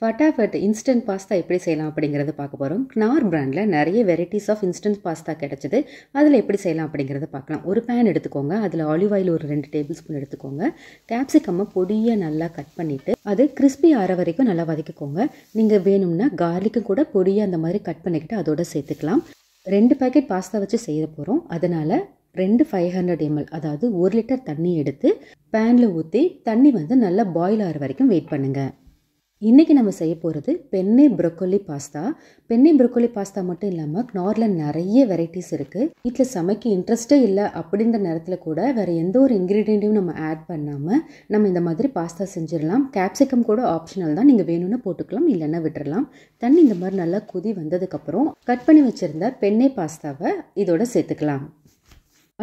Fatafat instant pasta எப்படி செய்யலாம் அப்படிங்கிறத பார்க்க போகிறோம். Knorr பிராண்டில் நிறைய வெரைட்டிஸ் ஆஃப் இன்ஸ்டன்ட் பாஸ்தா கிடச்சிது. அதில் எப்படி செய்யலாம் அப்படிங்கிறத பார்க்கலாம். ஒரு பேன் எடுத்துக்கோங்க. அதில் ஆலிவ் ஆயில் ஒரு 2 டேபிள் ஸ்பூன் எடுத்துக்கோங்க. கேப்சிகம்மை பொடியாக நல்லா கட் பண்ணிவிட்டு அது கிறிஸ்பி ஆற வரைக்கும் நல்லா வதக்கிக்கோங்க. நீங்கள் வேணும்னா கார்லிக்கும் கூட பொடியாக அந்த மாதிரி கட் பண்ணிக்கிட்டு அதோட சேர்த்துக்கலாம். 2 பேக்கெட் பாஸ்தா வச்சு செய்ய போகிறோம். அதனால் 2 500 ml அதாவது 1 லிட்டர் தண்ணி எடுத்து பேனில் ஊற்றி தண்ணி நல்லா பாயில் ஆகிற வரைக்கும் வெயிட் பண்ணுங்கள். இன்றைக்கி நம்ம செய்ய போகிறது penne broccoli pasta. Penne broccoli pasta மட்டும் இல்லாமல் Knorrல நிறைய வெரைட்டிஸ் இருக்குது. வீட்டில் சமைக்க இன்ட்ரெஸ்ட்டே இல்லை அப்படின்ற நேரத்தில் கூட வேறு எந்த ஒரு இன்க்ரீடியண்ட்டையும் நம்ம ஆட் பண்ணாமல் நம்ம இந்த மாதிரி பாஸ்தா செஞ்சிடலாம். கேப்சிகம் கூட ஆப்ஷனல் தான், நீங்கள் வேணும்னு போட்டுக்கலாம், இல்லைன்னா விட்டுடலாம். தண்ணி இந்த மாதிரி நல்லா கொதி வந்ததுக்கப்புறம் கட் பண்ணி வச்சுருந்த பென்னே பாஸ்தாவை இதோட சேர்த்துக்கலாம்.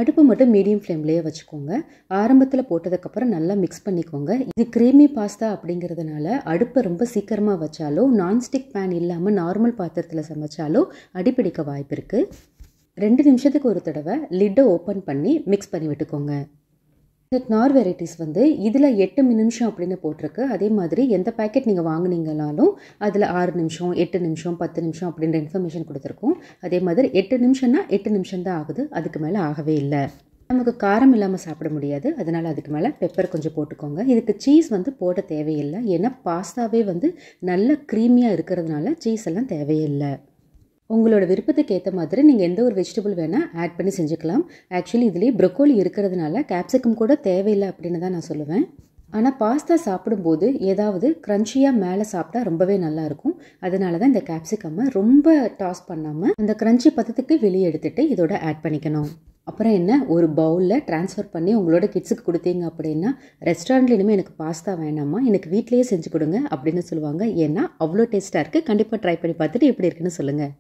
அடுப்பு மட்டும் மீடியம் ஃப்ளேம்லேயே வச்சுக்கோங்க. ஆரம்பத்தில் போட்டதுக்கப்புறம் நல்லா மிக்ஸ் பண்ணிக்கோங்க. இது க்ரீமி பாஸ்தா அப்படிங்கிறதுனால அடுப்பை ரொம்ப சீக்கிரமாக வச்சாலோ நான்ஸ்டிக் பேன் இல்லாமல் நார்மல் பாத்திரத்தில் சமைச்சாலோ அடிப்பிடிக்க வாய்ப்பு இருக்குது. 2 நிமிஷத்துக்கு ஒரு தடவை லிட்டை ஓப்பன் பண்ணி மிக்ஸ் பண்ணி விட்டுக்கோங்க. இந்த Knorr வெரைட்டிஸ் இதில் 8 நிமிஷம் அப்படின்னு போட்டிருக்கு. அதே மாதிரி எந்த பேக்கெட் நீங்கள் வாங்கினீங்கனாலும் அதில் 6 நிமிஷம் 8 நிமிஷம் 10 நிமிஷம் அப்படின்ற இன்ஃபர்மேஷன் கொடுத்துருக்கோம். அதே மாதிரி 8 நிமிஷம்னா 8 நிமிஷம் தான் ஆகுது, அதுக்கு மேலே ஆகவே இல்லை. நமக்கு காரம் இல்லாமல் சாப்பிட முடியாது, அதனால் அதுக்கு மேலே பெப்பர் கொஞ்சம் போட்டுக்கோங்க. இதுக்கு சீஸ் போட தேவையில்லை, ஏன்னா பாஸ்தாவே நல்ல க்ரீமியாக இருக்கிறதுனால சீஸ் எல்லாம் தேவையில்லை. உங்களோட விருப்பத்துக்கு ஏற்ற மாதிரி நீங்கள் எந்த ஒரு வெஜிடபிள் வேணால் ஆட் பண்ணி செஞ்சுக்கலாம். ஆக்சுவலி இதுலேயே ப்ரொக்கோலி இருக்கிறதுனால கேப்சிகம் கூட தேவையில்லை அப்படின்னு தான் நான் சொல்லுவேன். ஆனால் பாஸ்தா சாப்பிடும்போது ஏதாவது க்ரன்ச்சியாக மேலே சாப்பிட்டா ரொம்பவே நல்லாயிருக்கும். அதனால தான் இந்த கேப்சிகம்மை ரொம்ப டாஸ் பண்ணாமல் அந்த க்ரன்ச்சி பதத்துக்கு வெளியே எடுத்துகிட்டு இதோட ஆட் பண்ணிக்கணும். அப்புறம் என்ன, ஒரு பவுலில் ட்ரான்ஸ்ஃபர் பண்ணி உங்களோட கிட்ஸுக்கு கொடுத்தீங்க அப்படின்னா ரெஸ்டாரண்ட்டில் இனிமேல் எனக்கு பாஸ்தா வேணாமா, எனக்கு வீட்லேயே செஞ்சு கொடுங்க அப்படின்னு சொல்லுவாங்க. ஏன்னா அவ்வளோ டேஸ்ட்டாக இருக்குது. கண்டிப்பாக ட்ரை பண்ணி பார்த்துட்டு எப்படி இருக்குன்னு சொல்லுங்கள்.